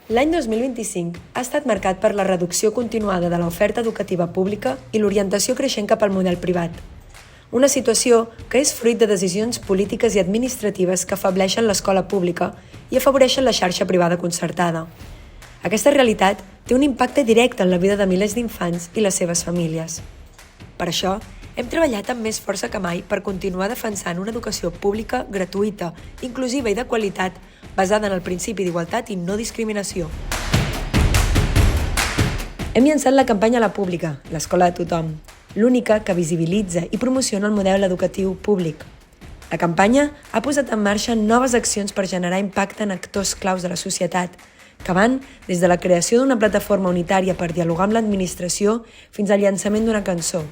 L'any 2025 ha estat marcat per la reducció continuada de l'oferta educativa pública i l'orientació creixent cap al model privat. Una situació que és fruit de decisions polítiques i administratives que afableixen l'escola pública i afavoreixen la xarxa privada concertada. Aquesta realitat té un impacte directe en la vida de milers d'infants i les seves famílies. Per això, hem treballat amb més força que mai per continuar defensant una educació pública gratuïta, inclusiva i de qualitat, basada en el principi d'igualtat i no discriminació. Hem llançat la campanya La Pública, l'escola de tothom, l'única que visibilitza i promociona el model educatiu públic. La campanya ha posat en marxa noves accions per generar impacte en actors claus de la societat, que van des de la creació d'una plataforma unitària per dialogar amb l'administració fins al llançament d'una cançó,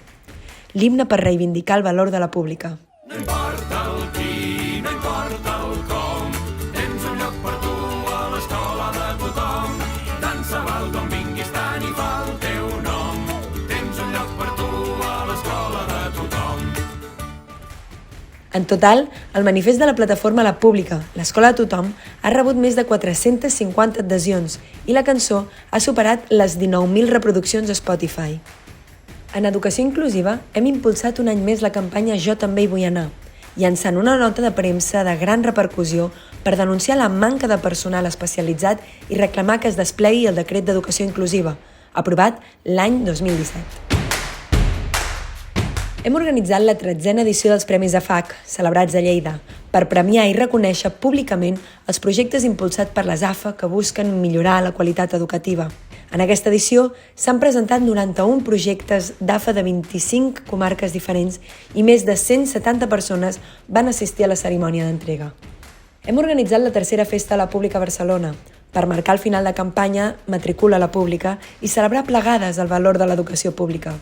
l'himne per reivindicar el valor de la pública. No importa el qui, no importa el com, tens un lloc per tu a l'escola de tothom. Tant se val d'on vinguis, tant hi fa el teu nom. Tens un lloc per tu a l'escola de tothom. En total, el manifest de la plataforma La Pública, l'escola de tothom, ha rebut més de 450 adhesions i la cançó ha superat les 19.000 reproduccions a Spotify. En educació inclusiva hem impulsat un any més la campanya Jo també hi vull anar, llançant una nota de premsa de gran repercussió per denunciar la manca de personal especialitzat i reclamar que es desplegui el decret d'educació inclusiva, aprovat l'any 2017. Hem organitzat la 13a edició dels Premis AFAC, celebrats a Lleida, per premiar i reconèixer públicament els projectes impulsats per les AFA que busquen millorar la qualitat educativa. En aquesta edició s'han presentat 91 projectes d'AFA de 25 comarques diferents i més de 170 persones van assistir a la cerimònia d'entrega. Hem organitzat la tercera festa a la Pública a Barcelona per marcar el final de campanya Matricula a la Pública i celebrar plegades el valor de l'educació pública.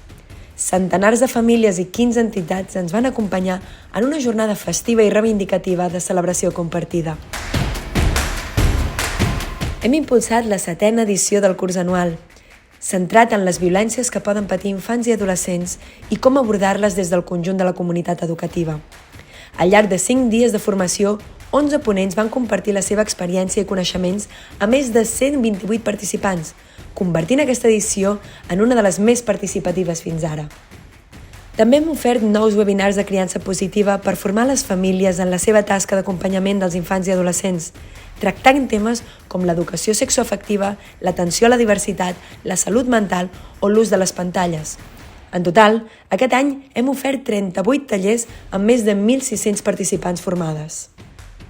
Centenars de famílies i 15 entitats ens van acompanyar en una jornada festiva i reivindicativa de celebració compartida. Hem impulsat la 7a edició del curs anual, centrat en les violències que poden patir infants i adolescents i com abordar-les des del conjunt de la comunitat educativa. Al llarg de 5 dies de formació, 11 ponents van compartir la seva experiència i coneixements a més de 128 participants, convertint aquesta edició en una de les més participatives fins ara. També hem ofert nous webinars de criança positiva per formar les famílies en la seva tasca d'acompanyament dels infants i adolescents, tractant temes com l'educació sexoafectiva, l'atenció a la diversitat, la salut mental o l'ús de les pantalles. En total, aquest any hem ofert 38 tallers amb més de 1.600 participants formades.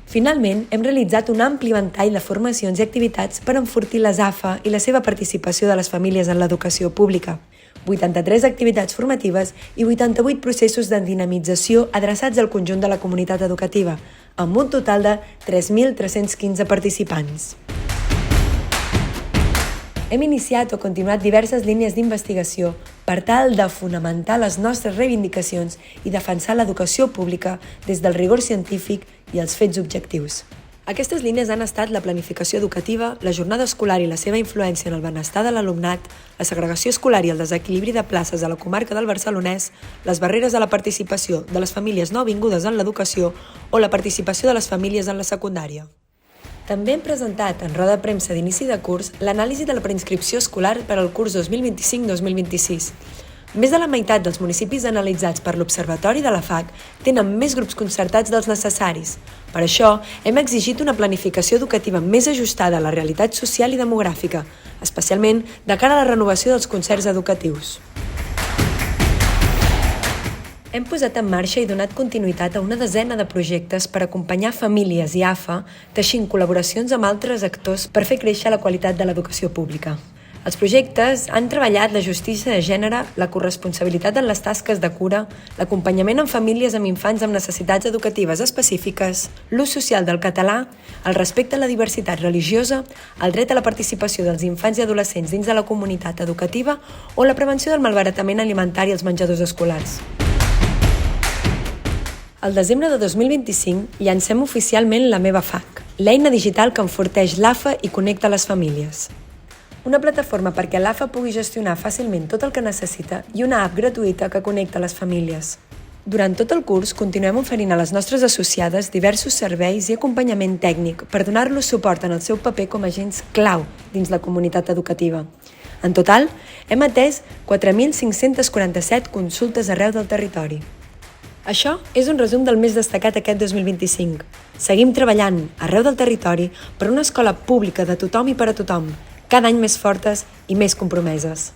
Finalment, hem realitzat un ampli ventall de formacions i activitats per enfortir les AFA i la seva participació de les famílies en l'educació pública. 83 activitats formatives i 88 processos de dinamització adreçats al conjunt de la comunitat educativa, amb un total de 3.315 participants. Hem iniciat o continuat diverses línies d'investigació per tal de fonamentar les nostres reivindicacions i defensar l'educació pública des del rigor científic i els fets objectius. Aquestes línies han estat la planificació educativa, la jornada escolar i la seva influència en el benestar de l'alumnat, la segregació escolar i el desequilibri de places a la comarca del Barcelonès, les barreres a la participació de les famílies nouvingudes en l'educació o la participació de les famílies en la secundària. També hem presentat en roda de premsa d'inici de curs l'anàlisi de la preinscripció escolar per al curs 2025-2026. Més de la meitat dels municipis analitzats per l'Observatori de la FAC tenen més grups concertats dels necessaris. Per això, hem exigit una planificació educativa més ajustada a la realitat social i demogràfica, especialment de cara a la renovació dels concerts educatius. Hem posat en marxa i donat continuïtat a una desena de projectes per acompanyar famílies i AFA, teixint col·laboracions amb altres actors per fer créixer la qualitat de l'educació pública. Els projectes han treballat la justícia de gènere, la corresponsabilitat en les tasques de cura, l'acompanyament en famílies amb infants amb necessitats educatives específiques, l'ús social del català, el respecte a la diversitat religiosa, el dret a la participació dels infants i adolescents dins de la comunitat educativa o la prevenció del malbaratament alimentari als menjadors escolars. Al desembre de 2025 llancem oficialment La Meva FAC, l'eina digital que enforteix l'AFA i connecta les famílies. Una plataforma perquè l'AFA pugui gestionar fàcilment tot el que necessita i una app gratuïta que connecta les famílies. Durant tot el curs continuem oferint a les nostres associades diversos serveis i acompanyament tècnic per donar-los suport en el seu paper com a agents clau dins la comunitat educativa. En total, hem atès 4.547 consultes arreu del territori. Això és un resum del més destacat aquest 2025. Seguim treballant arreu del territori per una escola pública de tothom i per a tothom, cada any més fortes i més compromeses.